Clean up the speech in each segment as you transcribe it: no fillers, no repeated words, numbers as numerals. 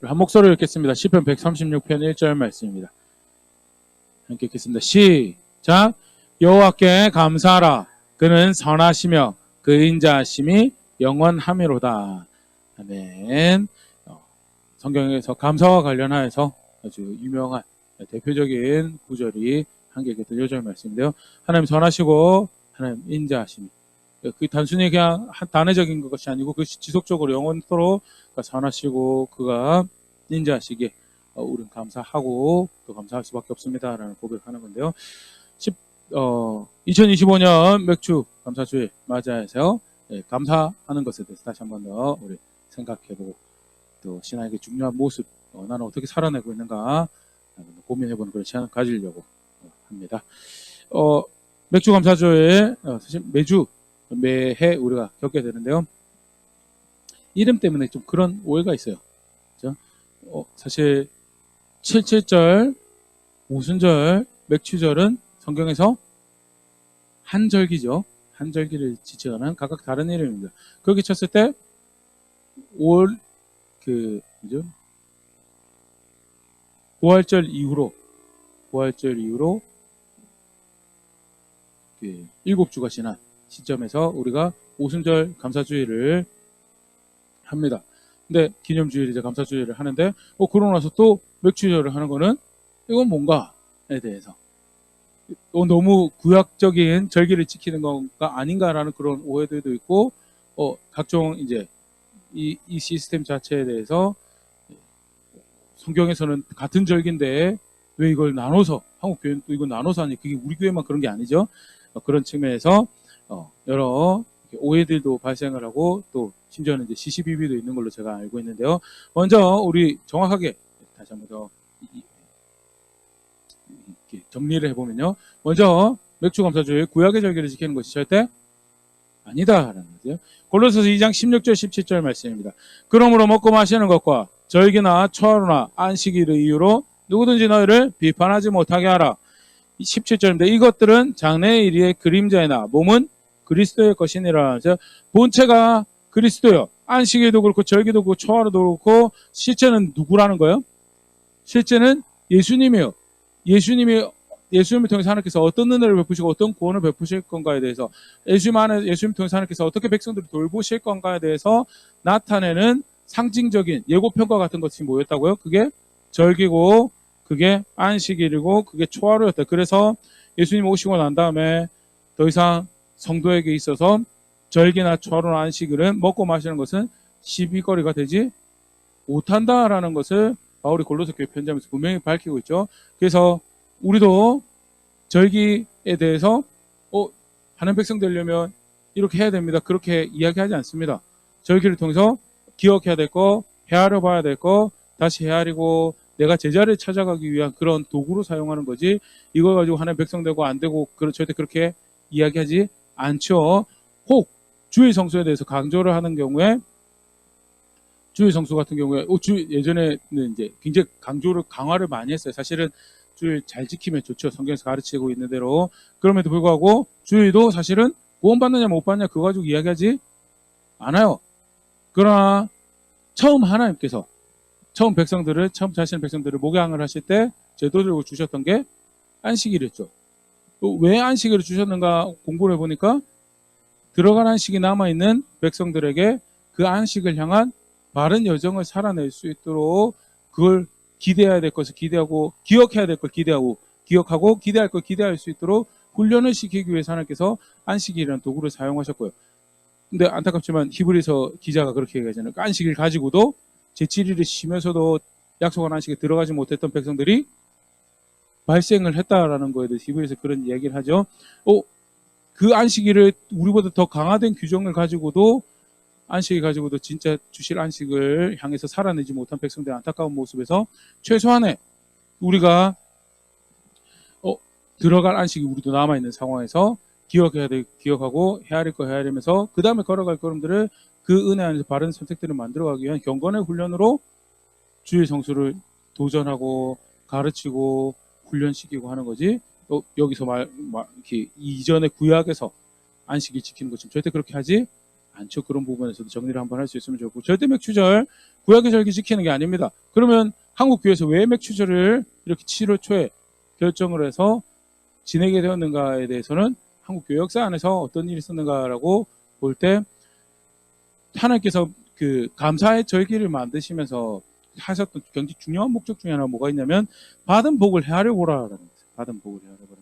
한 목소리로 읽겠습니다. 시편 136편 1절 말씀입니다. 함께 읽겠습니다. 시작. 여호와께 감사하라. 그는 선하시며 그 인자하심이 영원하미로다. 아멘. 성경에서 감사와 관련하여서 아주 유명한 대표적인 구절이 함께 읽겠던 요절 말씀인데요. 하나님 선하시고 하나님 인자하심이, 그 단순히 그냥 단회적인 것이 아니고 그것이 지속적으로 영원토록 선하시고 그가 인자하시기에 우리는 감사하고 또 감사할 수밖에 없습니다라는 고백하는 건데요. 2025년 맥주 감사주일 맞이해서 감사하는 것에 대해서 다시 한 번 더 우리 생각해보고 또 신앙에게 중요한 모습, 나는 어떻게 살아내고 있는가 고민해보는 그런 시간을 가지려고 합니다. 맥주 감사주일 사실 매해 우리가 겪게 되는데요. 이름 때문에 좀 그런 오해가 있어요. 그렇죠? 사실 77절, 오순절, 맥추절은 성경에서 한절기죠. 한절기를 지칭하는 각각 다른 이름입니다. 그렇게 쳤을 때 부활절 이후로 7주가 지난 시점에서 우리가 오순절 감사주일을 합니다. 근데 기념주일 이제 감사주일을 하는데 그러고 나서 또 맥주절을 하는 거는 이건 뭔가에 대해서 너무 구약적인 절기를 지키는 건가 아닌가라는 그런 오해들도 있고 각종 이제 이 시스템 자체에 대해서 성경에서는 같은 절기인데 왜 이걸 나눠서 한국 교회는 또 이걸 나눠서 하니 그게 우리 교회만 그런 게 아니죠. 그런 측면에서 여러 오해들도 발생을 하고 또 심지어는 이제 시시비비도 있는 걸로 제가 알고 있는데요. 먼저 우리 정확하게 다시 한번 더 정리를 해보면요. 먼저 맥주 감사주일 구약의 절기를 지키는 것이 절대 아니다라는 거죠. 골로새서 2장 16절 17절 말씀입니다. 그러므로 먹고 마시는 것과 절기나 초하루나 안식일의 이유로 누구든지 너희를 비판하지 못하게 하라. 17절입니다. 이것들은 장래의 일의 그림자이나 몸은 그리스도의 것이니라. 본체가 그리스도요. 안식일도 그렇고 절기도 그렇고 초하루도 그렇고 실제는 누구라는 거예요? 실제는 예수님이요. 예수님을 통해서 하나님께서 어떤 은혜를 베푸시고 어떤 구원을 베푸실 건가에 대해서 예수님 통해서 하나님께서 어떻게 백성들을 돌보실 건가에 대해서 나타내는 상징적인 예고편과 같은 것이 뭐였다고요? 그게 절기고 그게 안식일이고 그게 초하루였다. 그래서 예수님 오시고 난 다음에 더 이상 성도에게 있어서 절기나 초하루나 안식일은 먹고 마시는 것은 시비거리가 되지 못한다라는 것을 바울이 골로새 교회 편지하면서 분명히 밝히고 있죠. 그래서 우리도 절기에 대해서 하나님 백성 되려면 이렇게 해야 됩니다. 그렇게 이야기하지 않습니다. 절기를 통해서 기억해야 될 거, 헤아려 봐야 될 거, 다시 헤아리고 내가 제자를 찾아가기 위한 그런 도구로 사용하는 거지 이걸 가지고 하나님 백성 되고 안 되고 절대 그렇게 이야기하지 않죠. 혹 주일 성수에 대해서 강조를 하는 경우에 주일 성수 같은 경우에 예전에는 이제 굉장히 강화를 많이 했어요. 사실은 주일 잘 지키면 좋죠. 성경에서 가르치고 있는 대로. 그럼에도 불구하고 주일도 사실은 구원받느냐 못 받느냐 그거 가지고 이야기하지 않아요. 그러나 처음 자신의 백성들을 목양을 하실 때 제도적으로 주셨던 게 안식일이었죠. 왜 안식일을 주셨는가 공부를 해보니까 들어간 안식이 남아있는 백성들에게 그 안식을 향한 바른 여정을 살아낼 수 있도록 그걸 기대해야 될 것을 기대하고 기억해야 될 걸 기억하고 기대할 걸 기대할 수 있도록 훈련을 시키기 위해서 하나님께서 안식일이라는 도구를 사용하셨고요. 근데 안타깝지만 히브리서 기자가 그렇게 얘기하잖아요. 안식일 가지고도 제7일을 쉬면서도 약속한 안식에 들어가지 못했던 백성들이 발생을 했다라는 거에 대해서 히브리서 그런 이야기를 하죠. 그 안식일을 우리보다 더 강화된 규정을 가지고도 안식을 가지고도 진짜 주실 안식을 향해서 살아내지 못한 백성들의 안타까운 모습에서 최소한의 우리가 들어갈 안식이 우리도 남아있는 상황에서 기억하고 헤아릴 거 헤아리면서 그 다음에 걸어갈 걸음들을 그 은혜 안에서 바른 선택들을 만들어가기 위한 경건의 훈련으로 주일 성수를 도전하고 가르치고 훈련시키고 하는 거지. 여기서 이렇게 이전의 구약에서 안식일 지키는 것처럼 절대 그렇게 하지 않죠. 그런 부분에서도 정리를 한번 할 수 있으면 좋고, 절대 맥추절 구약의 절기 지키는 게 아닙니다. 그러면 한국 교회에서 왜 맥추절을 이렇게 7월 초에 결정을 해서 지내게 되었는가에 대해서는 한국 교회 역사 안에서 어떤 일이 있었는가라고 볼 때, 하나님께서 그 감사의 절기를 만드시면서 하셨던 굉장히 중요한 목적 중에 하나가 뭐가 있냐면, 받은 복을 헤아려 보라라는 거예요. 받은 복을 헤아려 보라.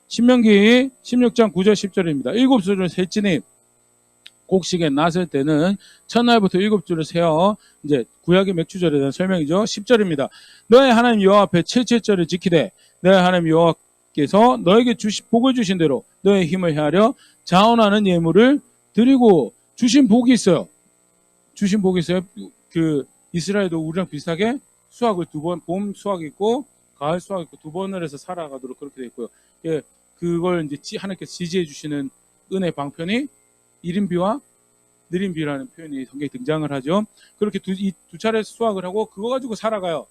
신명기 16장 9절 10절입니다. 일곱 줄을 셀지니 곡식에 났을 때는 첫날부터 일곱 줄을 세어, 이제 구약의 맥추절에 대한 설명이죠. 10절입니다. 너의 하나님 여호와 앞에 칠칠절을 지키되 너의 하나님 여호와께서 너에게 복을 주신 대로 너의 힘을 헤아려 자원하는 예물을 드리고. 주신 복이 있어요. 주신 복이 있어요. 그 이스라엘도 우리랑 비슷하게 수확을 두 번, 봄 수확이 있고 가을 수확이 있고 두 번을 해서 살아가도록 그렇게 돼 있고요. 예, 그걸 이제 하나님께서 지지해 주시는 은혜 방편이 이른비와 느린비라는 표현이 성경에 등장을 하죠. 그렇게 이 두 차례 수확을 하고 그거 가지고 살아가요.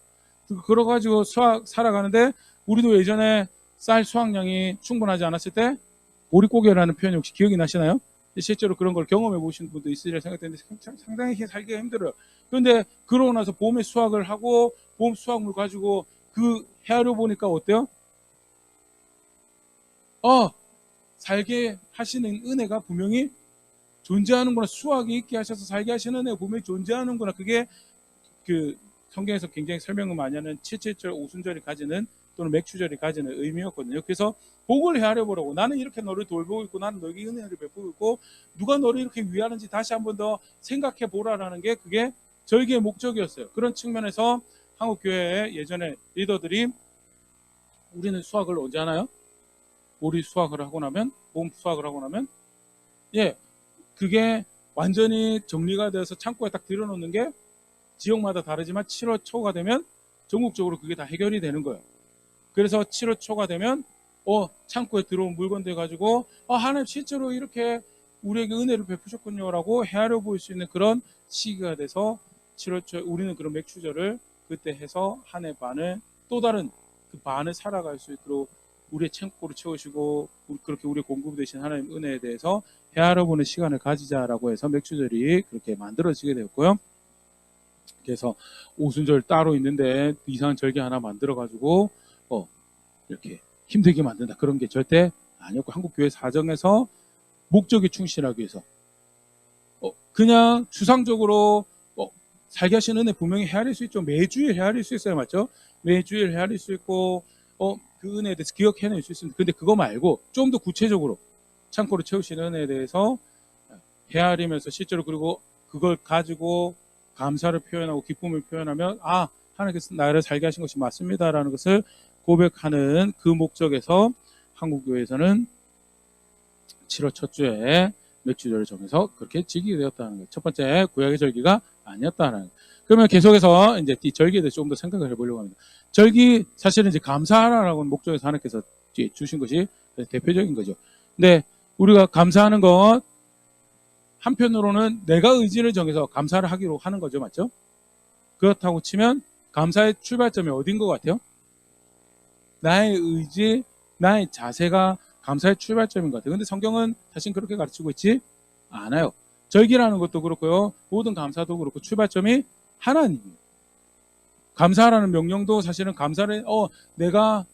그거 가지고 살아가는데, 우리도 예전에 쌀 수확량이 충분하지 않았을 때 보릿고개라는 표현이 혹시 기억이 나시나요? 실제로 그런 걸 경험해 보신 분도 있으리라 생각되는데 상당히 살기가 힘들어요. 그런데 그러고 나서 봄에 수확을 하고 봄 수확물 가지고 그 헤아려 보니까 어때요? 살게 하시는 은혜가 분명히 존재하는구나. 수확이 있게 하셔서 살게 하시는 은혜가 분명히 존재하는구나. 그게 그 성경에서 굉장히 설명을 많이 하는 칠칠절 오순절이 가지는, 또는 맥추절이 가지는 의미였거든요. 그래서 복을 헤아려 보라고. 나는 이렇게 너를 돌보고 있고 나는 너에게 은혜를 베푸고 있고 누가 너를 이렇게 위하는지 다시 한번 더 생각해 보라라는 게, 그게 절기의 목적이었어요. 그런 측면에서 한국교회의 예전에 리더들이, 우리는 수학을 언제 하나요? 보리 수학을 하고 나면, 봄 수학을 하고 나면, 그게 완전히 정리가 되어서 창고에 딱 들여놓는 게 지역마다 다르지만 7월 초가 되면 전국적으로 그게 다 해결이 되는 거예요. 그래서 7월 초가 되면 창고에 들어온 물건들 가지고 하나님 실제로 이렇게 우리에게 은혜를 베푸셨군요 라고 헤아려 볼 수 있는 그런 시기가 돼서 7월 초에 우리는 그런 맥추절을 그때 해서 한 해 반을, 또 다른 그 반을 살아갈 수 있도록 우리의 창고를 채우시고 그렇게 우리의 공급 되신 하나님 은혜에 대해서 헤아려 보는 시간을 가지자라고 해서 맥추절이 그렇게 만들어지게 되었고요. 그래서 오순절 따로 있는데 이상한 절기 하나 만들어 가지고 이렇게 힘들게 만든다, 그런 게 절대 아니었고, 한국교회 사정에서 목적에 충실하기 위해서 그냥 추상적으로 살게 하시는 은혜 분명히 헤아릴 수 있죠. 매주일 헤아릴 수 있어요. 맞죠? 매주일 헤아릴 수 있고 그 은혜에 대해서 기억해낼 수 있습니다. 근데 그거 말고 좀 더 구체적으로 창고를 채우시는 은혜에 대해서 헤아리면서 실제로, 그리고 그걸 가지고 감사를 표현하고 기쁨을 표현하면 하나님께서 나를 살게 하신 것이 맞습니다라는 것을 고백하는 그 목적에서 한국교회에서는 7월 첫 주에 맥주절을 정해서 그렇게 지키게 되었다는 거예요. 첫 번째, 구약의 절기가 아니었다는 거예요. 그러면 계속해서 이제 이 절기에 대해서 좀 더 생각을 해보려고 합니다. 절기, 사실은 이제 감사하라는 목적에서 하나님께서 주신 것이 대표적인 거죠. 근데 우리가 감사하는 것, 한편으로는 내가 의지를 정해서 감사를 하기로 하는 거죠. 맞죠? 그렇다고 치면 감사의 출발점이 어딘 것 같아요? 나의 의지, 나의 자세가 감사의 출발점인 것 같아요. 근데 성경은 사실 그렇게 가르치고 있지 않아요. 절기라는 것도 그렇고요. 모든 감사도 그렇고 출발점이 하나님이에요. 감사하라는 명령도 사실은 감사를 내가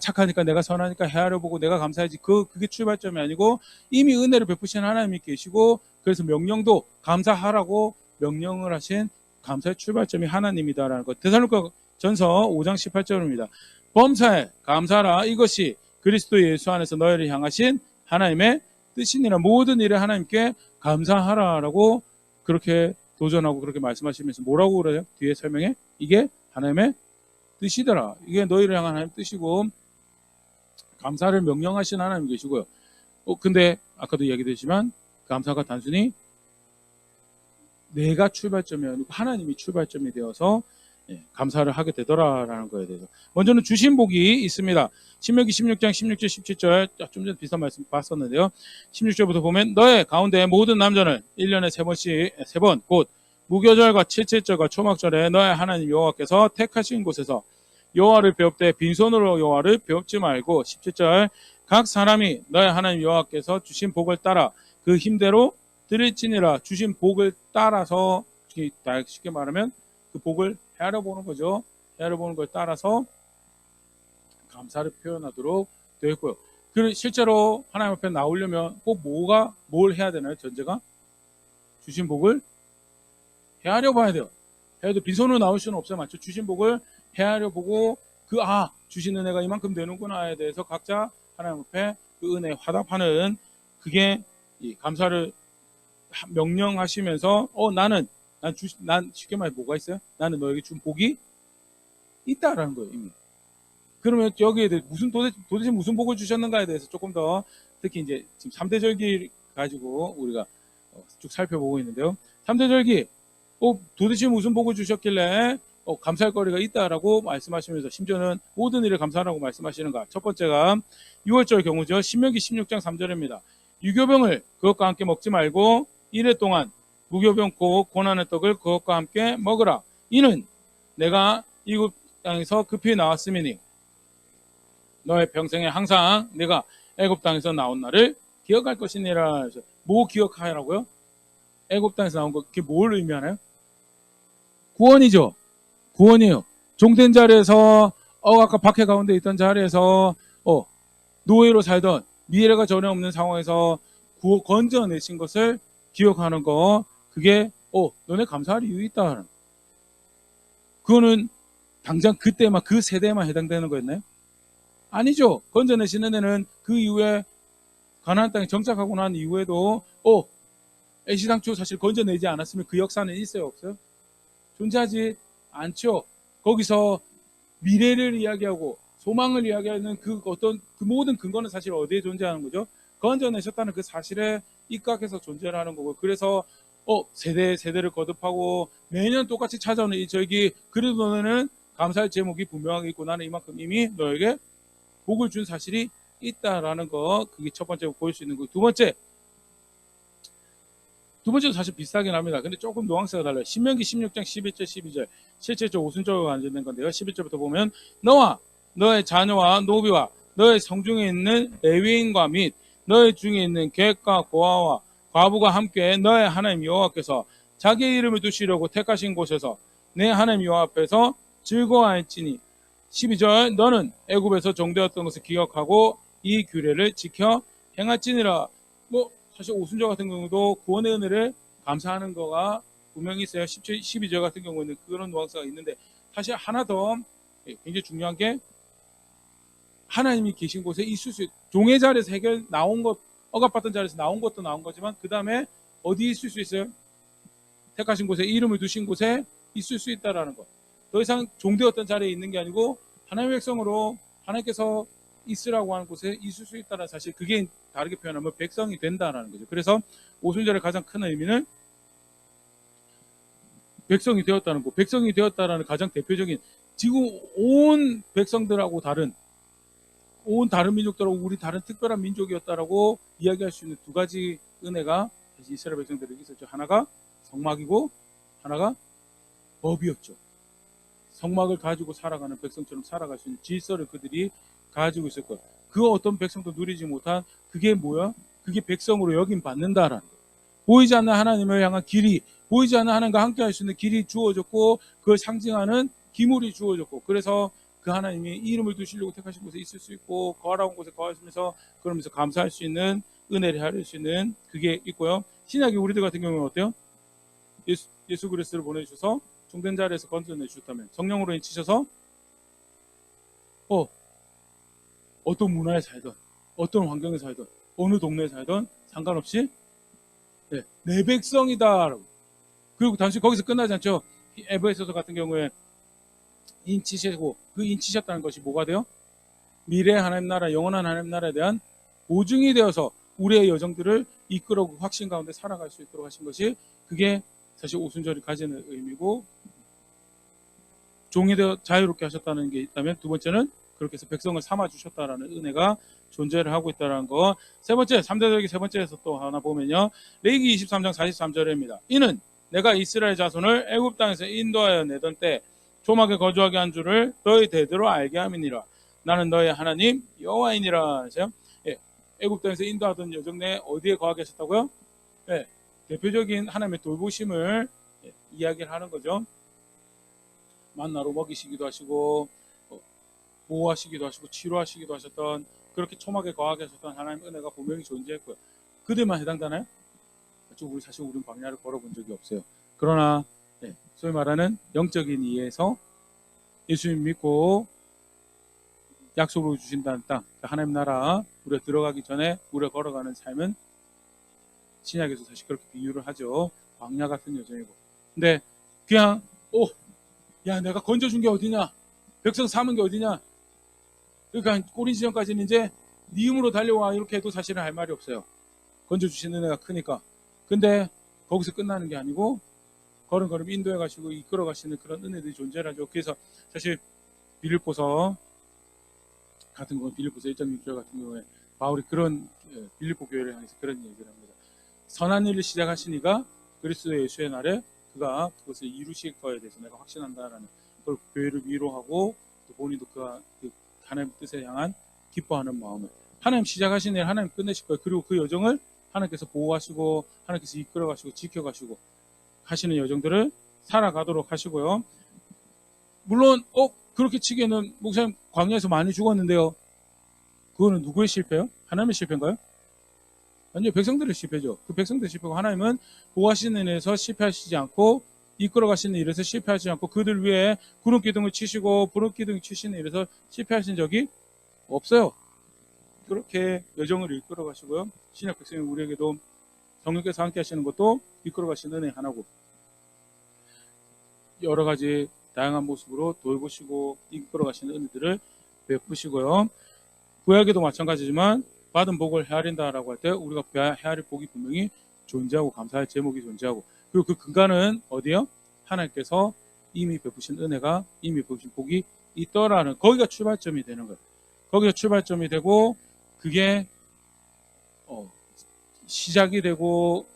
착하니까, 내가 선하니까 헤아려보고 내가 감사하지, 그게 출발점이 아니고 이미 은혜를 베푸신 하나님이 계시고, 그래서 명령도 감사하라고 명령을 하신 감사의 출발점이 하나님이다라는 것. 데살로니가 전서 5장 18절입니다. 범사에 감사하라, 이것이 그리스도 예수 안에서 너희를 향하신 하나님의 뜻이니라. 모든 일에 하나님께 감사하라라고 그렇게 도전하고 그렇게 말씀하시면서 뭐라고 그래요? 뒤에 설명에 이게 하나님의 뜻이더라. 이게 너희를 향한 하나님의 뜻이고 감사를 명령하신 하나님 계시고요. 근데 아까도 이야기했지만 감사가 단순히 내가 출발점이 아니고 하나님이 출발점이 되어서 감사를 하게 되더라라는 거에 대해서, 먼저는 주신 복이 있습니다. 신명기 16장 16절 17절 좀 전에 비슷한 말씀 봤었는데요. 16절부터 보면 너의 가운데 모든 남자는 1년에 3번 곧 무교절과 칠칠절과 초막절에 너의 하나님 여호와께서 택하신 곳에서 여호와를 배웁되 빈손으로 여호와를 배웁지 말고. 17절 각 사람이 너의 하나님 여호와께서 주신 복을 따라 그 힘대로 드릴지니라 주신 복을 따라서 쉽게 말하면 그 복을 헤아려 보는 거죠. 헤아려 보는 걸 따라서 감사를 표현하도록 되어 있고요. 그리고 실제로 하나님 앞에 나오려면 꼭 뭘 해야 되나요? 전제가 주신 복을 헤아려 봐야 돼요. 헤아려 빈손으로 나올 수는 없어요. 맞죠? 주신 복을 헤아려 보고 주신 은혜가 이만큼 되는구나에 대해서 각자 하나님 앞에 그 은혜에 화답하는 그게 이 감사를 명령하시면서 난 쉽게 말해 뭐가 있어요? 나는 너에게 준 복이 있다라는 거예요. 이미. 그러면 여기에 대해 도대체 무슨 복을 주셨는가에 대해서 조금 더 특히 이제 지금 3대 절기 가지고 우리가 쭉 살펴보고 있는데요. 3대 절기 도대체 무슨 복을 주셨길래 감사할 거리가 있다라고 말씀하시면서 심지어는 모든 일에 감사하라고 말씀하시는가. 첫 번째가 6월절 경우죠. 신명기 16장 3절입니다. 유교병을 그것과 함께 먹지 말고 이래 동안 무교병고 고난의 떡을 그것과 함께 먹으라. 이는 내가 이국 땅에서 급히 나왔음이니 너의 평생에 항상 내가 애굽 땅에서 나온 날을 기억할 것이니라. 뭐 기억하라고요? 애굽 땅에서 나온 거 그게 뭘 의미하나요? 구원이죠. 구원이에요. 종된 자리에서 아까 박해 가운데 있던 자리에서 노예로 살던 미래가 전혀 없는 상황에서 건져내신 것을 기억하는 거 그게 너네 감사할 이유 있다. 그거는 당장 그때만 그 세대에만 해당되는 거였나요? 아니죠. 건져내시는 애는 그 이후에 가나안 땅에 정착하고 난 이후에도 애시당초 사실 건져내지 않았으면 그 역사는 있어요, 없어요? 존재하지 않죠. 거기서 미래를 이야기하고 소망을 이야기하는 그 모든 근거는 사실 어디에 존재하는 거죠? 건져내셨다는 그 사실에 입각해서 존재를 하는 거고, 그래서 세대를 거듭하고 매년 똑같이 찾아오는 이 절기, 그래도 너네는 감사할 제목이 분명하게 있고 나는 이만큼 이미 너에게 복을 준 사실이 있다라는 거, 그게 첫 번째 보일 수 있는 거고, 두 번째도 사실 비슷하긴 합니다. 근데 조금 뉘앙스가 달라요. 신명기 16장 11절 12절 실제적 오순절과 관련된 건데요. 11절부터 보면 너와 너의 자녀와 노비와 너의 성중에 있는 레위인과 및 너의 중에 있는 객과 고아와 과부가 함께 너의 하나님 여호와께서 자기의 이름을 두시려고 택하신 곳에서 내 하나님 여호와 앞에서 즐거워할지니 12절 너는 애굽에서 종되었던 것을 기억하고 이 규례를 지켜 행할지니라. 사실 오순절 같은 경우도 구원의 은혜를 감사하는 거가 분명히 있어요. 12절 같은 경우에는 그런 뉘앙스가 있는데, 사실 하나 더 굉장히 중요한 게 하나님이 계신 곳에 있을 수 종의 자리에서 나온 것, 억압받던 자리에서 나온 것도 나온 거지만 그 다음에 어디 있을 수 있어요? 택하신 곳에 이름을 두신 곳에 있을 수 있다라는 것. 더 이상 종되었던 자리에 있는 게 아니고 하나님의 백성으로 하나님께서 있으라고 하는 곳에 있을 수 있다는 사실, 그게 다르게 표현하면 백성이 된다라는 거죠. 그래서 오순절의 가장 큰 의미는 백성이 되었다는 거, 백성이 되었다라는 가장 대표적인, 지금 온 백성들하고 온 다른 민족들하고 우리 다른 특별한 민족이었다라고 이야기할 수 있는 두 가지 은혜가 이스라엘 백성들에게 있었죠. 하나가 성막이고 하나가 법이었죠. 성막을 가지고 살아가는 백성처럼 살아갈 수 있는 질서를 그들이 가지고 있을 거예요. 그 어떤 백성도 누리지 못한 그게 뭐야? 그게 백성으로 여김 받는다라는 거예요. 보이지 않는 하나님을 향한 길이, 보이지 않는 하나님과 함께 할 수 있는 길이 주어졌고, 그걸 상징하는 기물이 주어졌고, 그래서 그 하나님이 이름을 두시려고 택하신 곳에 있을 수 있고, 거하라고 곳에 거하시면서 그러면서 감사할 수 있는, 은혜를 하릴 수 있는 그게 있고요. 신약의 우리들 같은 경우는 어때요? 예수 그리스도를 보내주셔서 종된 자리에서 건져내 주셨다면, 성령으로 인치셔서 어떤 문화에 살든 어떤 환경에 살든 어느 동네에 살든 상관없이 내 백성이다. 그리고 단순히 거기서 끝나지 않죠. 에베소서 같은 경우에 인치시고, 그 인치셨다는 것이 뭐가 돼요? 미래의 하나님 나라, 영원한 하나님 나라에 대한 보증이 되어서 우리의 여정들을 이끌어고 확신 가운데 살아갈 수 있도록 하신 것이, 그게 사실 오순절이 가지는 의미고, 종이 되어 자유롭게 하셨다는 게 있다면, 두 번째는 그렇게 해서 백성을 삼아 주셨다라는 은혜가 존재를 하고 있다는 거. 세 번째, 3대 절기 세 번째에서 또 하나 보면요. 레위기 23장 43절입니다. 이는 내가 이스라엘 자손을 애굽 땅에서 인도하여 내던 때 조막에 거주하게 한 줄을 너희 대대로 알게 함이니라. 나는 너희 하나님 여호와이니라. 애굽 땅에서 인도하던 여정 내에 어디에 거하게 하셨다고요? 대표적인 하나님의 돌보심을 이야기를 하는 거죠. 만나로 먹이시기도 하시고 보호하시기도 하시고 치료하시기도 하셨던, 그렇게 초막에 거하게 하셨던 하나님의 은혜가 분명히 존재했고요. 그들만 해당되나요? 사실 우리는 광야를 걸어본 적이 없어요. 그러나 소위 말하는 영적인 이해에서 예수님 믿고 약속으로 주신다는 땅, 하나님 나라 우리가 들어가기 전에 우리가 걸어가는 삶은 신약에서 사실 그렇게 비유를 하죠. 광야 같은 여정이고. 근데 그냥 야 내가 건져준 게 어디냐, 백성 삼은 게 어디냐, 그러니까 꼬린 지점까지는 이제 네 힘으로 달려와 이렇게 해도 사실은 할 말이 없어요. 건져주시는 은혜가 크니까. 근데 거기서 끝나는 게 아니고 걸음걸음 인도해 가시고 이끌어 가시는 그런 은혜들이 존재하죠. 그래서 사실 빌립보서 같은 거, 빌립보서 1.6절 같은 경우에 바울이 그런 빌립보 교회를 향해서 그런 얘기를 합니다. 선한 일을 시작하시니가 그리스도 예수의 날에 그가 그것을 이루실 거에 대해서 내가 확신한다라는 걸 교회를 위로하고 또 본인도 그 하나님 뜻에 향한 기뻐하는 마음을, 하나님 시작하신 일 하나님 끝내실 거예요. 그리고 그 여정을 하나님께서 보호하시고 하나님께서 이끌어가시고 지켜가시고 하시는 여정들을 살아가도록 하시고요. 물론 그렇게 치기에는 목사님 광야에서 많이 죽었는데요. 그거는 누구의 실패요? 하나님의 실패인가요? 아니요, 백성들의 실패죠. 그 백성들의 실패고, 하나님은 보호하시는 일에서 실패하시지 않고 이끌어가시는 일에서 실패하지 않고 그들 위에 구름기둥을 치시고 부름기둥을 치시는 일에서 실패하신 적이 없어요. 그렇게 여정을 이끌어가시고요. 신약 백성이 우리에게도 성령께서 함께 하시는 것도 이끌어가시는 은혜 하나고, 여러 가지 다양한 모습으로 돌보시고 이끌어가시는 은혜들을 베푸시고요. 구약에도 마찬가지지만 받은 복을 헤아린다라고 할 때 우리가 헤아릴 복이 분명히 존재하고 감사할 제목이 존재하고, 그리고 그 근간은 어디요? 하나님께서 이미 베푸신 은혜가, 이미 베푸신 복이 있더라는, 거기가 출발점이 되는 거예요. 거기가 출발점이 되고 그게 시작이 되고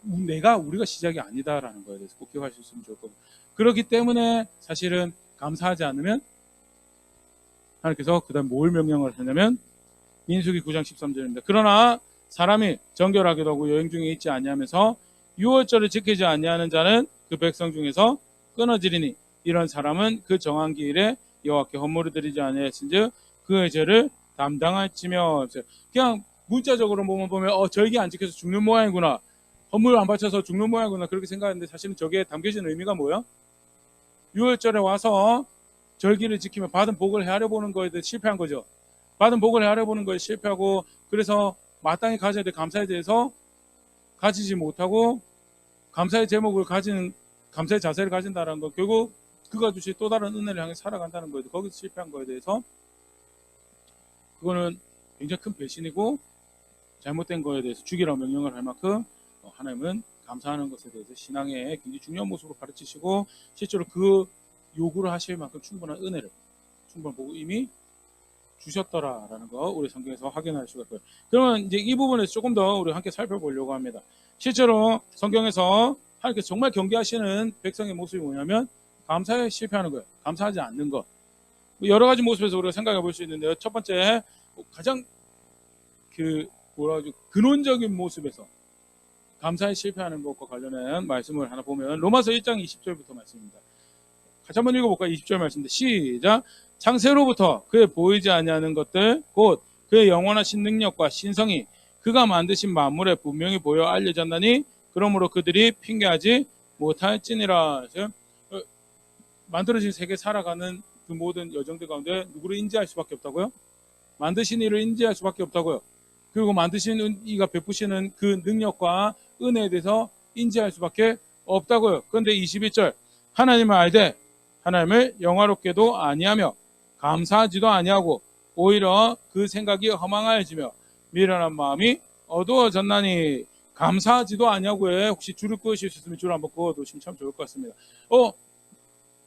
우리가 시작이 아니다라는 거에 대해서 꼭 기억하셨으면 좋을 겁니다. 그렇기 때문에 사실은 감사하지 않으면 하나님께서 그 다음 뭘 명령을 하냐면 민수기 9장 13절입니다. 그러나 사람이 정결하기도 하고 여행 중에 있지 아니하면서 유월절을 지키지 아니하는 자는 그 백성 중에서 끊어지리니 이런 사람은 그 정한 기일에 여호와께 헌물을 드리지 아니하였은즉 그의 죄를 담당할지며. 그냥 문자적으로 보면 절기 안 지켜서 죽는 모양이구나, 헌물 안 바쳐서 죽는 모양이구나, 그렇게 생각하는데 사실은 저게 담겨진 의미가 뭐예요? 유월절에 와서 절기를 지키면 받은 복을 헤아려 보는 거에 대해 실패한 거죠. 받은 복을 헤아려 보는 거에 실패하고, 그래서 마땅히 가져야 될 감사에 대해서 가지지 못하고 감사의 제목을 가지는, 감사의 자세를 가진다는 거, 결국 그가 주실 또 다른 은혜를 향해 살아간다는 거예요. 거기서 실패한 거에 대해서 그거는 굉장히 큰 배신이고 잘못된 거에 대해서 죽이라고 명령을 할 만큼 하나님은 감사하는 것에 대해서 신앙의 굉장히 중요한 모습으로 가르치시고 실제로 그 요구를 하실 만큼 충분한 은혜를 충분한 복을 이미 주셨더라라는 거 우리 성경에서 확인할 수가 있고요. 그러면 이제 이 부분에서 조금 더 우리 함께 살펴보려고 합니다. 실제로 성경에서 하나님께서 정말 경계하시는 백성의 모습이 뭐냐면 감사에 실패하는 거예요. 감사하지 않는 것. 여러 가지 모습에서 우리가 생각해 볼 수 있는데요. 첫 번째, 가장 근원적인 모습에서 감사에 실패하는 것과 관련한 말씀을 하나 보면 로마서 1장 20절부터 말씀입니다. 같이 한번 읽어볼까요? 20절 말씀인데 시작. 창세로부터 그의 보이지 아니하는 것들 곧 그의 영원하신 능력과 신성이 그가 만드신 만물에 분명히 보여 알려졌나니 그러므로 그들이 핑계하지 못할지니라. 만들어진 세계 살아가는 그 모든 여정들 가운데 누구를 인지할 수밖에 없다고요? 만드신 이를 인지할 수밖에 없다고요. 그리고 만드신 이가 베푸시는 그 능력과 은혜에 대해서 인지할 수밖에 없다고요. 그런데 21절 하나님을 알되 하나님을 영화롭게도 아니하며 감사하지도 아니하고 오히려 그 생각이 허망하여지며 미련한 마음이 어두워졌나니. 감사하지도 아니하고 혹시 줄을 그으실 수 있으면 줄 한번 그어 놓으시면 참 좋을 것 같습니다.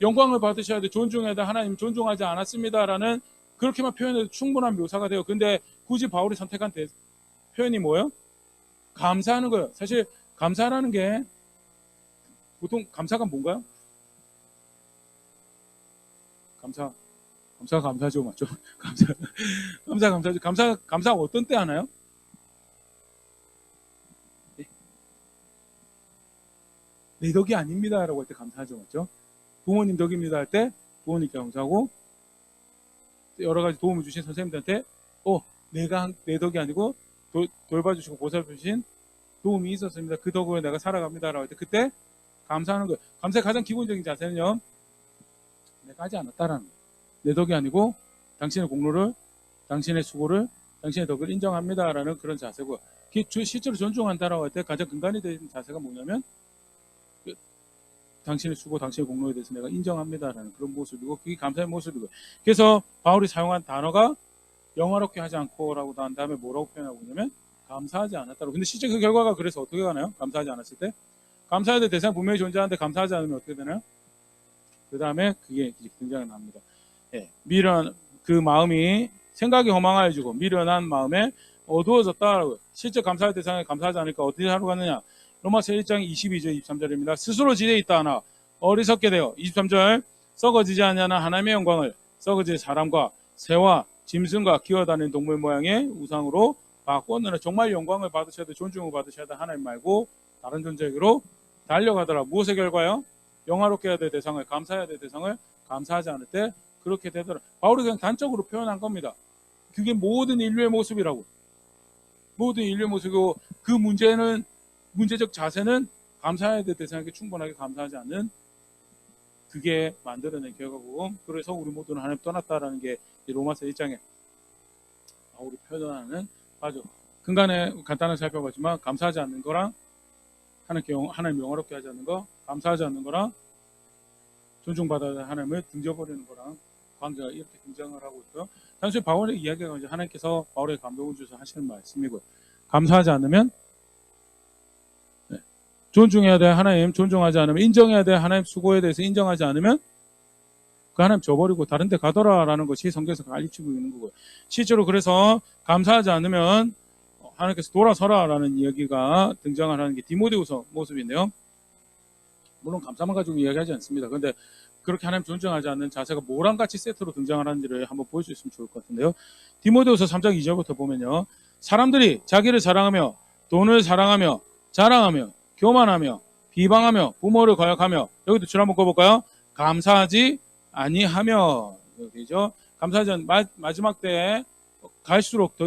영광을 받으셔야 돼, 존중해야 돼, 하나님 존중하지 않았습니다라는 그렇게만 표현해도 충분한 묘사가 돼요. 근데 굳이 바울이 선택한 표현이 뭐예요? 감사하는 거예요. 사실 감사라는 게 보통 감사가 뭔가요? 감사죠, 맞죠? 감사죠. 감사 어떤 때 하나요? 내 덕이 아닙니다라고 할 때 감사하죠, 맞죠? 부모님 덕입니다 할 때 부모님께 감사하고, 여러 가지 도움을 주신 선생님들한테 내가 내 덕이 아니고 돌봐주시고 보살펴주신 도움이 있었습니다. 그 덕으로 내가 살아갑니다라고 할 때 그때 감사하는 거예요. 감사의 가장 기본적인 자세는요, 내가 하지 않았다라는 거예요. 내 덕이 아니고 당신의 공로를, 당신의 수고를, 당신의 덕을 인정합니다라는 그런 자세고, 실제로 존중한다라고 할 때 가장 근간이 되는 자세가 뭐냐면 당신의 수고, 당신의 공로에 대해서 내가 인정합니다라는 그런 모습이고, 그게 감사의 모습이고. 그래서 바울이 사용한 단어가 영화롭게 하지 않고라고 한 다음에 뭐라고 표현하고 있냐면 감사하지 않았다고. 근데 실제 그 결과가 그래서 어떻게 가나요? 감사하지 않았을 때 감사해야 될 대상 분명히 존재하는데 감사하지 않으면 어떻게 되나요? 그 다음에 그게 등장이 납니다. 미련, 그 마음이 생각이 허망해지고 미련한 마음에 어두워졌다라고. 실제 감사할 대상에 감사하지 않으니까 어떻게 하러 가느냐? 로마서 1장 22절 23절입니다. 스스로 지대 있다 하나 어리석게 되어 23절 썩어지지 아니하는 하나님의 영광을 썩어질 사람과 새와 짐승과 기어다니는 동물 모양의 우상으로 바꿨느라. 정말 영광을 받으셔야 돼, 존중을 받으셔야 돼 하나님 말고 다른 존재에게로 달려가더라. 무엇의 결과요? 영화롭게 해야 될 대상을, 감사해야 될 대상을 감사하지 않을 때 그렇게 되더라. 바울이 그냥 단적으로 표현한 겁니다. 그게 모든 인류의 모습이라고. 모든 인류의 모습이고, 그 문제적 자세는 감사해야 될 대상에게 충분하게 감사하지 않는 그게 만들어낸 결과고, 그래서 우리 모두는 하나님 떠났다라는 게 로마서 1장에 바울이 표현하는 바죠. 근간에 간단하게 살펴봤지만 감사하지 않는 거랑 하나님 영화롭게 하지 않는 거, 감사하지 않는 거랑 존중받아야 할 하나님을 등져버리는 거랑 관계가 이렇게 등장을 하고 있고요. 단순히 바울의 이야기가 이제 하나님께서 바울의 감동을 주셔서 하시는 말씀이고요. 감사하지 않으면, 존중해야 될 하나님 존중하지 않으면, 인정해야 될 하나님 수고에 대해서 인정하지 않으면 그 하나님 저버리고 다른 데 가더라라는 것이 성경에서 가르치고 있는 거고요. 실제로 그래서 감사하지 않으면 하나님께서 돌아서라라는 이야기가 등장을 하는 게 디모데후서 모습인데요. 물론 감사만 가지고 이야기하지 않습니다. 그런데 그렇게 하나님 존중하지 않는 자세가 뭐랑 같이 세트로 등장을 하는지를 한번 볼 수 있으면 좋을 것 같은데요. 디모데후서 3장 2절부터 보면요, 사람들이 자기를 사랑하며 돈을 사랑하며 자랑하며 교만하며 비방하며 부모를 거역하며, 여기도 줄 한번 꺼볼까요? 감사하지 아니하며. 여기죠. 감사하지 않는 마지막 때에 갈수록 더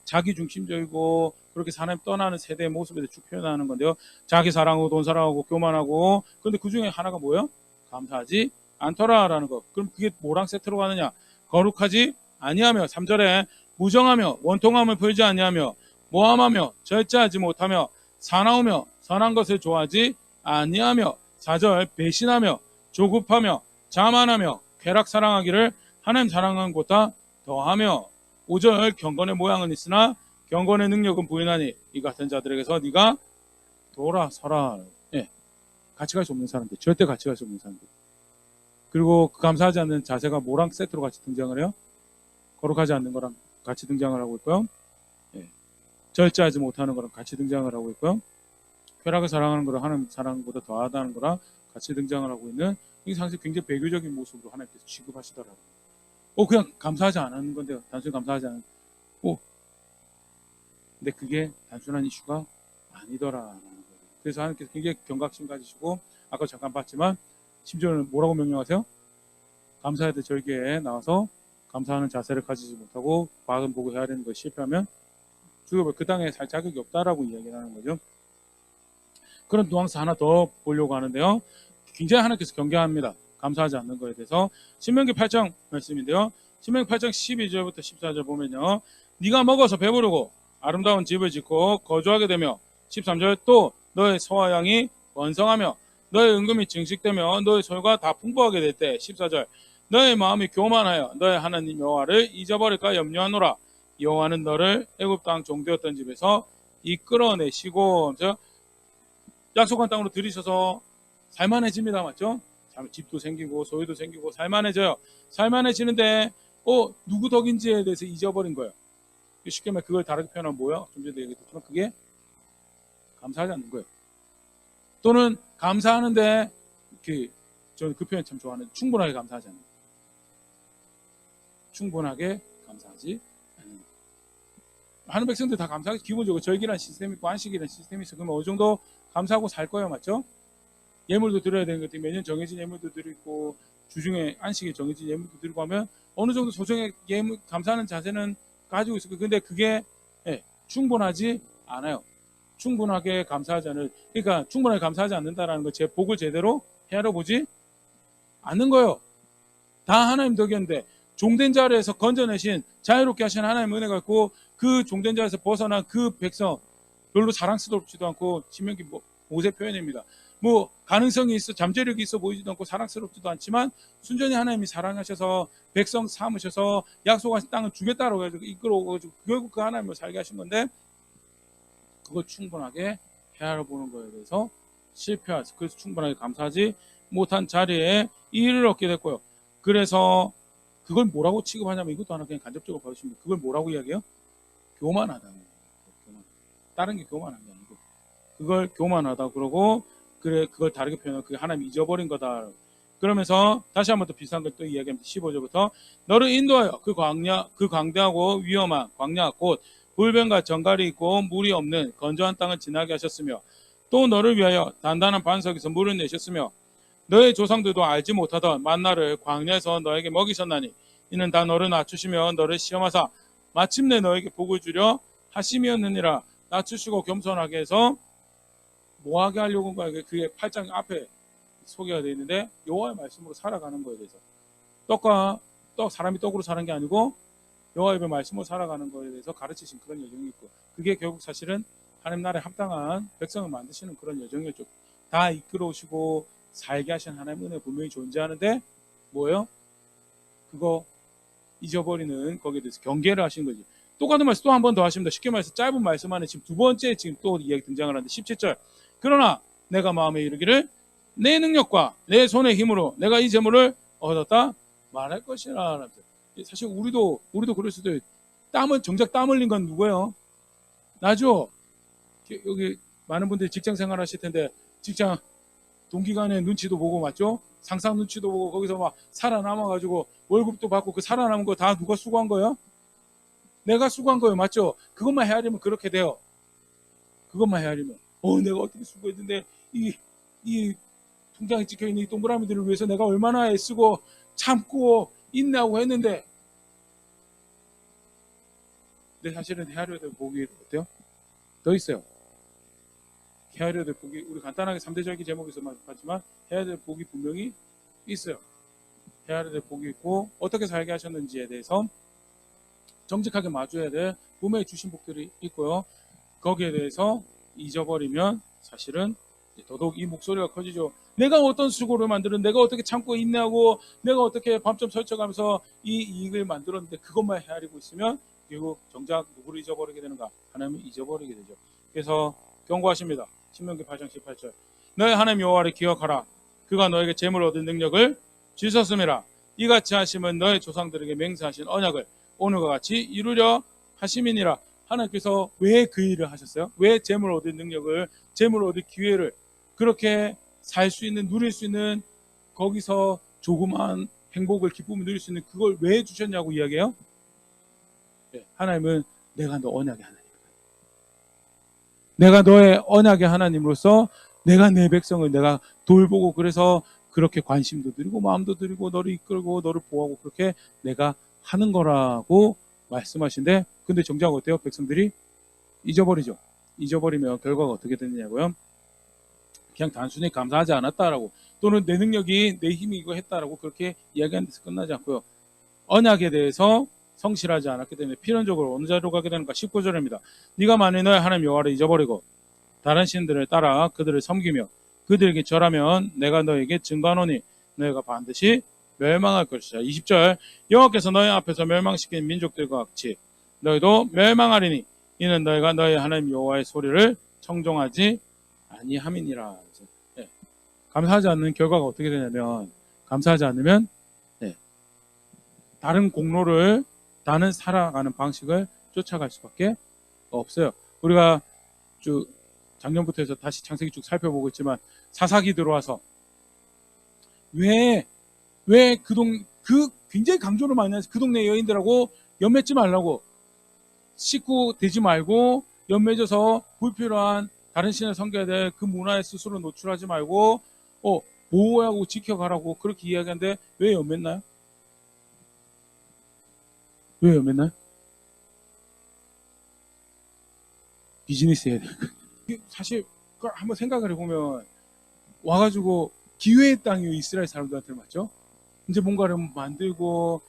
자기 중심적이고 그렇게 하나님 떠나는 세대의 모습에 대해 쭉 표현하는 건데요. 자기 사랑하고 돈 사랑하고 교만하고, 그런데 그 중에 하나가 뭐예요? 감사하지 않더라라는 거. 그럼 그게 뭐랑 세트로 가느냐? 거룩하지 아니하며, 3절에 무정하며 원통함을 풀지 아니하며 모함하며 절제하지 못하며 사나우며 선한 것을 좋아하지 아니하며, 4절 배신하며 조급하며 자만하며 쾌락 사랑하기를 하나님 사랑한 것보다 더하며, 5절 경건의 모양은 있으나 경건의 능력은 부인하니 이 같은 자들에게서 네가 돌아서라. 같이 갈 수 없는 사람들, 절대 같이 갈 수 없는 사람들. 그리고 그 감사하지 않는 자세가 뭐랑 세트로 같이 등장을 해요? 거룩하지 않는 거랑 같이 등장을 하고 있고요. 절제하지 못하는 거랑 같이 등장을 하고 있고요. 쾌락을 사랑하는 거랑 하나님 사랑보다 더하다는 거랑 같이 등장을 하고 있는, 이 상당히 굉장히 배교적인 모습으로 하나님께서 취급하시더라고요. 그냥 감사하지 않은 건데요. 단순히 감사하지 않은. 근데 그게 단순한 이슈가 아니더라라는 거예요. 그래서 하나님께서 굉장히 경각심 가지시고, 아까 잠깐 봤지만 심지어는 뭐라고 명령하세요? 감사해야 될 절기에 나와서 감사하는 자세를 가지지 못하고 받은 보고 해야 되는 것이 실패하면 죽어버려. 그 땅에 살 자격이 없다라고 이야기를 하는 거죠. 그런 뉘앙스 하나 더 보려고 하는데요. 굉장히 하나님께서 경계합니다. 감사하지 않는 것에 대해서. 신명기 8장 말씀인데요. 신명기 8장 12절부터 14절 보면요, 네가 먹어서 배부르고 아름다운 집을 짓고 거주하게 되며, 13절 또 너의 소와 양이 번성하며 너의 은금이 증식되며 너의 소유가 다 풍부하게 될 때, 14절 너의 마음이 교만하여 너의 하나님 여호와를 잊어버릴까 염려하노라. 여호와는 너를 애굽 땅 종되었던 집에서 이끌어내시고, 약속한 땅으로 들이셔서 살만해집니다. 맞죠? 집도 생기고 소유도 생기고 살만해져요. 살만해지는데 누구 덕인지에 대해서 잊어버린 거예요. 쉽게 말해 그걸 다르게 표현하면 뭐예요? 좀 전에 얘기했지만 그게 감사하지 않는 거예요. 또는 감사하는데 저는 그 표현 참 좋아하는데, 충분하게 감사하지 않는 거예요. 충분하게 감사하지 않는 거예요. 하는 백성들 다 감사하게, 기본적으로 절기란 시스템이 있고 안식이란 시스템이 있어. 그러면 어느 정도 감사하고 살 거예요. 맞죠? 예물도 드려야 되는 것들이 매년 정해진 예물도 드리고 주중에 안식에 정해진 예물도 드리고 하면 어느 정도 소정의 예물 감사하는 자세는 가지고 있을 거예요. 근데 그게 충분하지 않아요. 충분하게 감사하지 않을, 그러니까 충분하게 감사하지 않는다라는 거, 제 복을 제대로 헤아려 보지 않는 거예요. 다 하나님 덕이었는데 종된 자리에서 건져내신 자유롭게 하신 하나님 은혜가 있고 그 종된 자리에서 벗어난 그 백성 별로 사랑스럽지도 않고 신명기 모세 표현입니다. 뭐 가능성이 있어 잠재력이 있어 보이지도 않고 사랑스럽지도 않지만 순전히 하나님이 사랑하셔서 백성 삼으셔서 약속하신 땅을 주겠다라고 해서 이끌어오고 결국 그 하나님을 살게 하신 건데 그걸 충분하게 헤아려 보는 거에 대해서 실패하지, 그래서 충분하게 감사하지 못한 자리에 이의를 얻게 됐고요. 그래서 그걸 뭐라고 취급하냐면 이것도 하나 그냥 간접적으로 봐주시면 그걸 뭐라고 이야기해요? 교만하다는 거예요. 다른 게 교만한 게 아니고 그걸 교만하다 그러고 그래 그걸 다르게 표현하면 그게 하나님이 잊어버린 거다. 그러면서 다시 한번 또 비슷한 걸 또 이야기합니다. 15절부터 너를 인도하여 그 광대하고 위험한 광야 곧 불변과 정갈이 있고 물이 없는 건조한 땅을 지나게 하셨으며 또 너를 위하여 단단한 반석에서 물을 내셨으며 너의 조상들도 알지 못하던 만나를 광야에서 너에게 먹이셨나니 이는 다 너를 낮추시며 너를 시험하사 마침내 너에게 복을 주려 하심이었느니라. 낮추시고 겸손하게 해서 뭐하게 하려고 한 거야. 그게 8장 앞에 소개가 되어 있는데 여호와의 말씀으로 살아가는 거에 대해서 떡 사람이 떡으로 사는 게 아니고 여호와의 말씀으로 살아가는 거에 대해서 가르치신 그런 여정이 있고 그게 결국 사실은 하나님 나라에 합당한 백성을 만드시는 그런 여정이었죠. 다 이끌어오시고 살게 하신 하나님 은혜 분명히 존재하는데 뭐예요? 그거 잊어버리는 거기에 대해서 경계를 하신 거지. 똑같은 말씀 또 한 번 더 하십니다. 쉽게 말해서 짧은 말씀 안에 지금 두 번째 지금 또 이야기 등장을 하는데 17절 그러나 내가 마음에 이르기를 내 능력과 내 손의 힘으로 내가 이 재물을 얻었다 말할 것이라. 사실 우리도 그럴 수도 있어요. 정작 땀 흘린 건 누구예요? 나죠. 여기 많은 분들이 직장 생활 하실 텐데 직장 동기간에 눈치도 보고 맞죠? 상상 눈치도 보고 거기서 막 살아남아가지고 월급도 받고 그 살아남은 거 다 누가 수고한 거예요? 내가 수고한 거예요. 맞죠? 그것만 헤아리면 그렇게 돼요. 그것만 헤아리면 내가 어떻게 수고했는데 이 통장에 찍혀있는 이 동그라미들을 위해서 내가 얼마나 애쓰고 참고 인내하고 했는데 근데 사실은 헤아려야 될 복이 어때요? 더 있어요. 헤아려야 될 복이 우리 간단하게 3대 절기 제목에서 봤지만 헤아려야 될 복이 분명히 있어요. 헤아려야 될 복이 있고 어떻게 살게 하셨는지에 대해서 정직하게 마주해야 될 분명히 주신 복들이 있고요. 거기에 대해서 잊어버리면 사실은 더더욱 이 목소리가 커지죠. 내가 어떤 수고를 만들었는데 내가 어떻게 참고 인내하고 내가 어떻게 밤점 설쳐가면서 이 이익을 만들었는데 그것만 헤아리고 있으면 결국 정작 누구를 잊어버리게 되는가? 하나님을 잊어버리게 되죠. 그래서 경고하십니다. 신명기 8장 18절 너의 하나님 여호와를 기억하라. 그가 너에게 재물을 얻을 능력을 주셨음이라. 이같이 하심은 너의 조상들에게 맹세하신 언약을 오늘과 같이 이루려 하심이니라. 하나님께서 왜 그 일을 하셨어요? 왜 재물을 얻을 능력을 재물을 얻을 기회를 그렇게 살 수 있는 누릴 수 있는 거기서 조그마한 행복을 기쁨을 누릴 수 있는 그걸 왜 주셨냐고 이야기해요? 하나님은 내가 너 언약의 하나님 내가 너의 언약의 하나님으로서 내가 내 백성을 내가 돌보고 그래서 그렇게 관심도 드리고 마음도 드리고 너를 이끌고 너를 보호하고 그렇게 내가 하는 거라고 말씀하신데 근데 정작 어때요? 백성들이 잊어버리죠. 잊어버리면 결과가 어떻게 되느냐고요? 그냥 단순히 감사하지 않았다라고 또는 내 능력이 내 힘이 이거 했다라고 그렇게 이야기하는 데서 끝나지 않고요. 언약에 대해서 성실하지 않았기 때문에 필연적으로 어느 자리로 가게 되는가? 19절입니다. 네가 만일 너의 하나님 여호와를 잊어버리고 다른 신들을 따라 그들을 섬기며 그들에게 절하면 내가 너에게 증거하노니 너희가 반드시 멸망할 것이다. 20절 여호와께서 너희 앞에서 멸망시킨 민족들과 같이 너희도 멸망하리니 이는 너희가 너희 하나님 여호와의 소리를 청종하지 아니함이니라. 감사하지 않는 결과가 어떻게 되냐면 감사하지 않으면 다른 공로를 다른 살아가는 방식을 쫓아갈 수밖에 없어요. 우리가 쭉 작년부터 해서 다시 창세기 쭉 살펴보고 있지만 사사기 들어와서 왜 그 굉장히 강조를 많이 해서 그 동네 여인들하고 연맺지 말라고 식구 되지 말고 연맺어서 불필요한 다른 신을 섬겨야 될 그 문화에 스스로 노출하지 말고 보호하고 지켜가라고 그렇게 이야기하는데 왜 염했나요? 왜 염했나요? 비즈니스 해야 돼. 사실 한번 생각을 해보면 와가지고 기회의 땅이 이스라엘 사람들한테 맞죠? 이제 뭔가를 만들고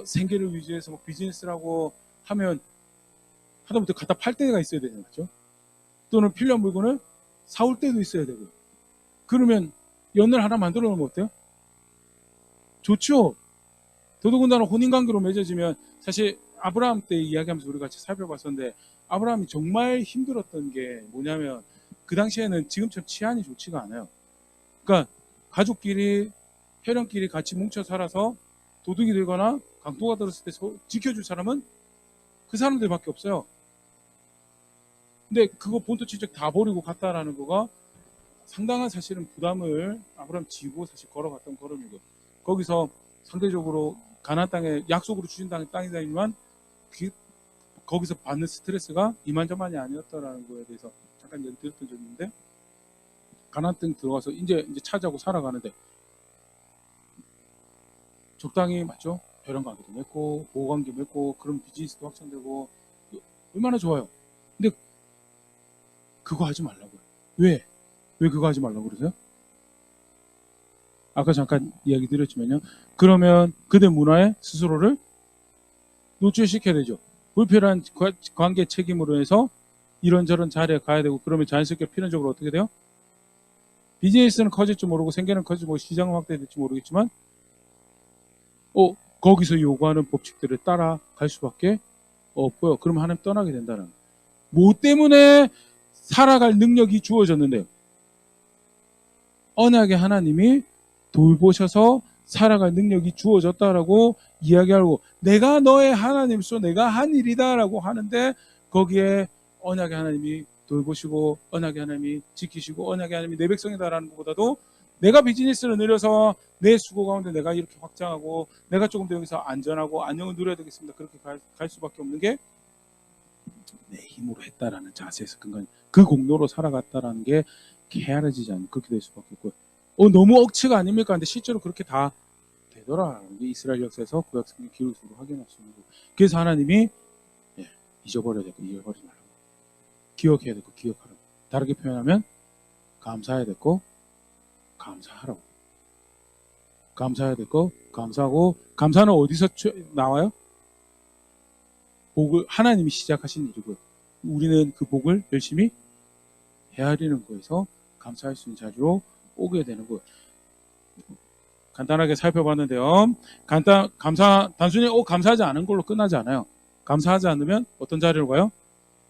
생계를 위해서 뭐 비즈니스라고 하면 하다못해 갖다 팔 때가 있어야 되잖아요. 맞죠? 또는 필요한 물건을 사올 때도 있어야 되고. 그러면 연을 하나 만들어 놓으면 어때요? 좋죠. 더더군다나 혼인관계로 맺어지면 사실 아브라함 때 이야기하면서 우리가 같이 살펴봤었는데 아브라함이 정말 힘들었던 게 뭐냐면 그 당시에는 지금처럼 치안이 좋지가 않아요. 그러니까 가족끼리 혈연끼리 같이 뭉쳐 살아서 도둑이 되거나 강도가 들었을 때 지켜줄 사람은 그 사람들밖에 없어요. 근데 그거 본토 친척 다 버리고 갔다라는 거가 상당한 사실은 부담을 아브라함 지고 사실 걸어갔던 걸음이고 거기서 상대적으로 가나안 땅에 약속으로 주신 땅이다지만 거기서 받는 스트레스가 이만저만이 아니었다라는 거에 대해서 잠깐 얘기 드렸던 적이 있는데 가나안 땅 들어가서 이제 차지하고 살아가는데 적당히 맞죠? 혈연관계도 맺고 보호관계 맺고 그런 비즈니스도 확장되고 얼마나 좋아요. 근데 그거 하지 말라고요. 왜 그거 하지 말라고 그러세요? 아까 잠깐 이야기 드렸지만요. 그러면 그대 문화에 스스로를 노출시켜야 되죠. 불필요한 관계 책임으로 해서 이런저런 자리에 가야 되고 그러면 자연스럽게 필연적으로 어떻게 돼요? 비즈니스는 커질지 모르고 생계는 커질지 모르고 시장은 확대될지 모르겠지만 거기서 요구하는 법칙들을 따라갈 수밖에 없고요. 그럼 하나님 떠나게 된다는 거예요. 뭐 때문에 살아갈 능력이 주어졌는데요. 언약의 하나님이 돌보셔서 살아갈 능력이 주어졌다라고 이야기하고 내가 너의 하나님이소 내가 한 일이다라고 하는데 거기에 언약의 하나님이 돌보시고 언약의 하나님이 지키시고 언약의 하나님이 내 백성이다라는 것보다도 내가 비즈니스를 늘려서 내 수고 가운데 내가 이렇게 확장하고 내가 조금 더 여기서 안전하고 안녕을 누려야 되겠습니다. 그렇게 갈 수밖에 없는 게 내 힘으로 했다라는 자세에서 근간 그 공로로 살아갔다라는 게 헤아려지지 않는 그렇게 될 수밖에 없고요. 너무 억치가 아닙니까? 근데 실제로 그렇게 다 되더라라는 게 이스라엘 역사에서 구약 성경 기록으로 확인할 수 있는 거고. 그래서 하나님이 잊어버려야 되고 잊어버리지 말라고. 기억해야 되고 기억하라고. 다르게 표현하면 감사해야 되고 감사하라고. 감사해야 되고 감사하고 감사는 어디서 나와요? 복을 하나님이 시작하신 일이고요. 우리는 그 복을 열심히 헤아리는 거에서 감사할 수 있는 자리로 오게 되는 거예요. 간단하게 살펴봤는데요. 단순히 감사하지 않은 걸로 끝나지 않아요. 감사하지 않으면 어떤 자리로 가요?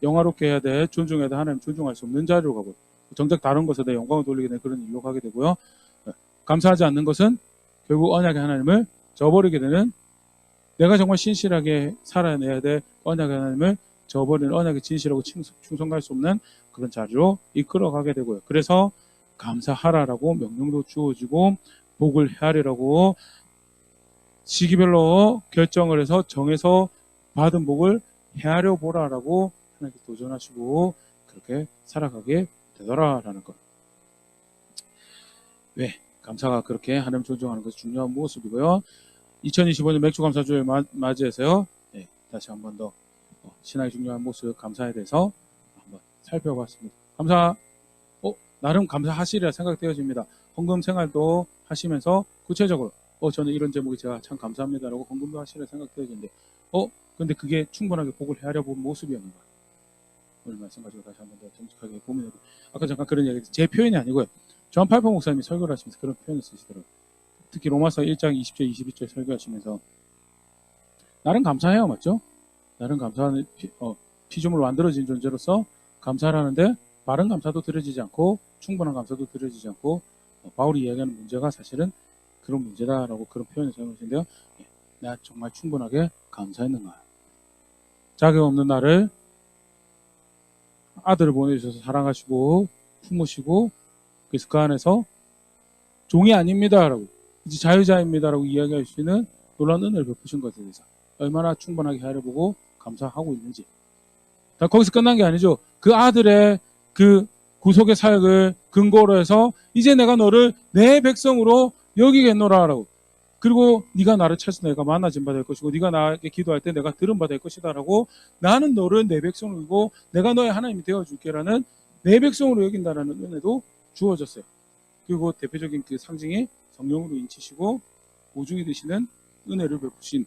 영화롭게 해야 돼, 존중해야 돼, 하나님 존중할 수 없는 자리로 가고 정작 다른 것에 대해 영광을 돌리게 되는 그런 일로 가게 되고요. 감사하지 않는 것은 결국 언약의 하나님을 저버리게 되는 내가 정말 신실하게 살아내야 될 언약의 하나님을 저버리는 언약의 진실하고 충성할 수 없는 그런 자리로 이끌어가게 되고요. 그래서 감사하라라고 명령도 주어지고 복을 헤아리라고 시기별로 결정을 해서 정해서 받은 복을 헤아려 보라라고 하나님께 도전하시고 그렇게 살아가게 되더라라는 것. 왜? 감사가 그렇게 하나님 존중하는 것이 중요한 모습이고요. 2025년 맥주감사주를 맞이해서요. 다시 한 번 더 신앙의 중요한 모습 감사에 대해서 한번 살펴봤습니다. 나름 감사하시리라 생각되어집니다. 헌금 생활도 하시면서 구체적으로 저는 이런 제목이 제가 참 감사합니다라고 헌금도 하시리라 생각되어지는데 근데 그게 충분하게 복을 헤아려 본 모습이었는가? 오늘 말씀 가지고 다시 한 번 더 정직하게 고민해보고 아까 잠깐 그런 이야기 제 표현이 아니고요. 존 팔퍼 목사님이 설교를 하시면서 그런 표현을 쓰시더라고요. 특히 로마서 1장 20절 22절 설교하시면서 나름 감사해요. 맞죠? 나름 감사하는 피조물로 만들어진 존재로서 감사를 하는데 바른 감사도 드려지지 않고 충분한 감사도 드려지지 않고 바울이 이야기하는 문제가 사실은 그런 문제다라고 그런 표현을 사용하시는데요. 내가 정말 충분하게 감사했는가? 자격 없는 나를 아들을 보내주셔서 사랑하시고 품으시고 그래서 그 안에서 종이 아닙니다라고 이제 자유자입니다라고 이야기할 수 있는 놀라운 은혜를 베푸신 것에 대해서 얼마나 충분하게 헤아려보고 감사하고 있는지. 다 거기서 끝난 게 아니죠. 그 아들의 그 구속의 사역을 근거로 해서 이제 내가 너를 내 백성으로 여기겠노라라고. 그리고 네가 나를 찾아서 내가 만나진 바 될 것이고 네가 나에게 기도할 때 내가 들은 바 될 것이다라고 나는 너를 내 백성으로 여기고 내가 너의 하나님이 되어줄게라는 내 백성으로 여긴다라는 은혜도 주어졌어요. 그리고 대표적인 그 상징이 성령으로 인치시고 오중이 되시는 은혜를 베푸신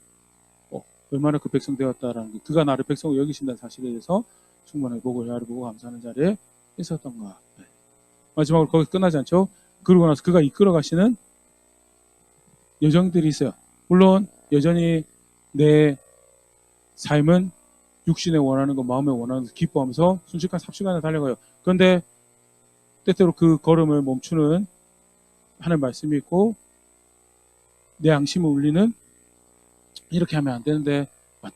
얼마나 그 백성 되었다라는 게 그가 나를 백성으로 여기신다는 사실에 대해서 충분하게 복을 헤아려보고 감사하는 자리에 있었던가. 네. 마지막으로 거기 끝나지 않죠. 그러고 나서 그가 이끌어 가시는 여정들이 있어요. 물론 여전히 내 삶은 육신에 원하는 거, 마음에 원하는 거 기뻐하면서 순식간 삽시간에 달려가요. 그런데 때때로 그 걸음을 멈추는 하는 말씀이 있고 내 양심을 울리는 이렇게 하면 안 되는데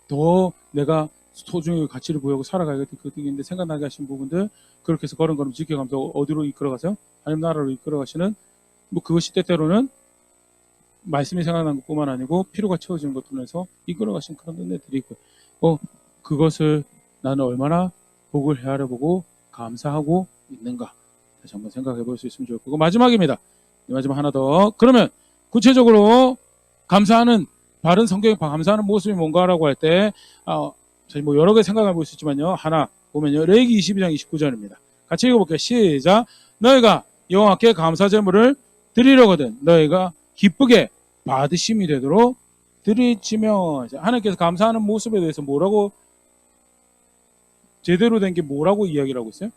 더 내가 소중히 가치를 부여하고 살아가야겠다 그 등인데 생각나게 하신 부분들 그렇게 해서 걸음걸음 지켜가면서 어디로 이끌어가세요? 하나님 나라로 이끌어가시는 뭐 그것이 때때로는 말씀이 생각난 것뿐만 아니고 피로가 채워지는 것들로 해서 이끌어가신 그런 은혜들이 있고 그것을 나는 얼마나 복을 헤아려보고 감사하고 있는가 다시 한번 생각해 볼 수 있으면 좋을 거고 마지막입니다. 마지막 하나 더. 그러면 구체적으로 감사하는 바른 성경에 감사하는 모습이 뭔가라고 할 때 저희 뭐 여러 개 생각해 볼 수 있지만요. 하나 보면요. 레위기 22장 29절입니다. 같이 읽어볼게요. 시작. 너희가 여호와께 감사 제물을 드리려거든 너희가 기쁘게 받으심이 되도록 드리치며 하나님께서 감사하는 모습에 대해서 뭐라고 제대로 된 게 뭐라고 이야기를 하고 있어요?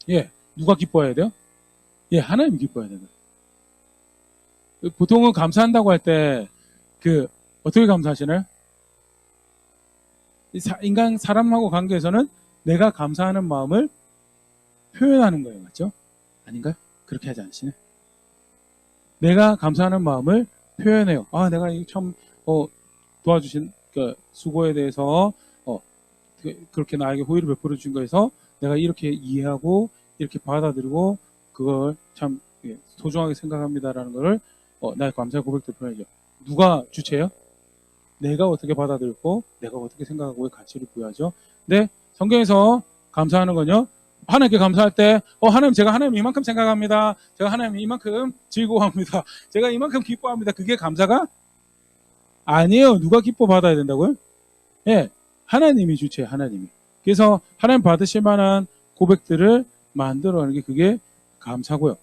예, 누가 기뻐해야 돼요? 예, 하나님이 기뻐해야 된다. 보통은 감사한다고 할 때 어떻게 감사하시나요? 인간 사람하고 관계에서는 내가 감사하는 마음을 표현하는 거예요, 맞죠? 아닌가요? 그렇게 하지 않으시네. 내가 감사하는 마음을 표현해요. 내가 참 도와주신 그 수고에 대해서 그렇게 나에게 호의를 베풀어 준 거에서 내가 이렇게 이해하고 이렇게 받아들이고 그걸 참 소중하게 생각합니다라는 거를 나의 감사의 고백들 표현이죠. 누가 주체예요? 내가 어떻게 받아들였고 내가 어떻게 생각하고 가치를 부여하죠. 근데 성경에서 감사하는 건요. 하나님께 감사할 때 하나님 제가 하나님 이만큼 생각합니다. 제가 하나님 이만큼 즐거워합니다. 제가 이만큼 기뻐합니다. 그게 감사가 아니에요. 누가 기뻐 받아야 된다고요? 예, 하나님이 주체예요. 하나님이. 그래서 하나님 받으실 만한 고백들을 만들어가는 게 그게 감사고요.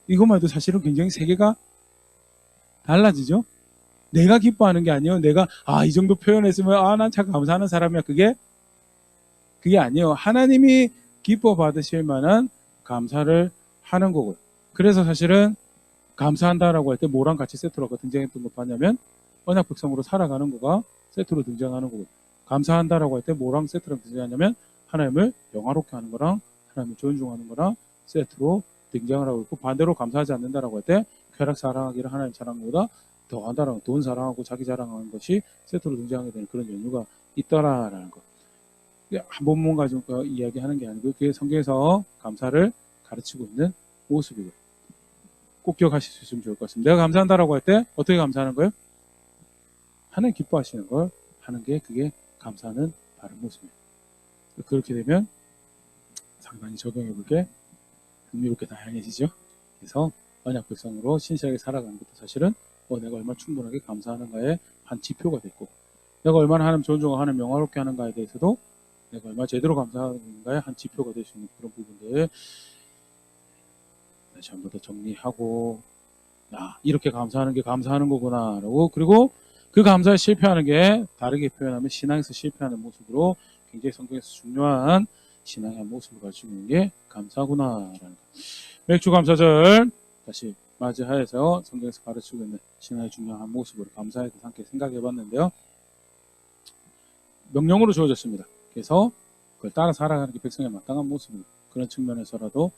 이것만 해도 사실은 굉장히 세계가 달라지죠. 내가 기뻐하는 게 아니에요. 내가 이 정도 표현했으면 난 참 감사하는 사람이야. 그게 아니에요. 하나님이 기뻐 받으실 만한 감사를 하는 거고요. 그래서 사실은 감사한다라고 할 때 뭐랑 같이 세트로 등장했던 것 봤냐면 언약 백성으로 살아가는 거가 세트로 등장하는 거고요. 감사한다라고 할 때 뭐랑 세트로 등장하냐면 하나님을 영화롭게 하는 거랑 하나님을 존중하는 거랑 세트로 등장을 하고 있고 반대로 감사하지 않는다라고 할 때 쾌락 사랑하기를 하나님 사랑하는 것보다 더한다라는 돈 사랑하고 자기 자랑하는 것이 세트로 등장하게 되는 그런 연유가 있더라라는 거. 한 번만 가지고 이야기하는 게 아니고 그게 성경에서 감사를 가르치고 있는 모습이고요. 꼭 기억하실 수 있으면 좋을 것 같습니다. 내가 감사한다라고 할 때 어떻게 감사하는 거예요? 하나님 기뻐하시는 걸 하는 게 그게 감사하는 바른 모습이에요. 그렇게 되면 상당히 적용해 볼 게 흥미롭게 다양해지죠. 그래서 언약 백성으로 신실하게 살아가는 것도 사실은 내가 얼마나 충분하게 감사하는가의 한 지표가 됐고 내가 얼마나 하나님 존중하고 하나님 영화롭게 하는가에 대해서도 내가 얼마나 제대로 감사하는가의 한 지표가 될 수 있는 그런 부분들 전부 다 정리하고 이렇게 감사하는 게 감사하는 거구나 라고 그리고 그 감사에 실패하는 게 다르게 표현하면 신앙에서 실패하는 모습으로 굉장히 성경에서 중요한 신앙의 모습을 가지고 있는 게 감사구나라는 거. 맥주 감사절 다시 맞이하여서 성경에서 가르치고 있는 신앙의 중요한 모습으로 감사에 대해서 함께 생각해 봤는데요. 명령으로 주어졌습니다. 그래서 그걸 따라 살아가는 게 백성의 마땅한 모습입니다. 그런 측면에서라도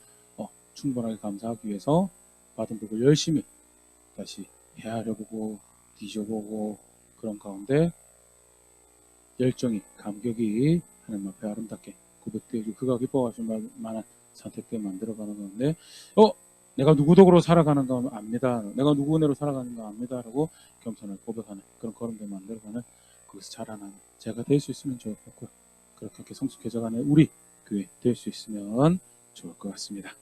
충분하게 감사하기 위해서 받은 복을 열심히 다시 헤아려보고 뒤져보고 그런 가운데 열정이 감격이 하나님 앞에 아름답게 고백되어지고 그가 기뻐하실 만한 선택들 만들어가는 가운데 내가 누구 덕으로 살아가는가 압니다. 내가 누구 은혜로 살아가는가 압니다. 라고 겸손을 고백하는 그런 걸음들 만들어가는 거기서 자라나는 제가 될 수 있으면 좋을 것 같고요. 그렇게 성숙해져가는 우리 교회 될 수 있으면 좋을 것 같습니다.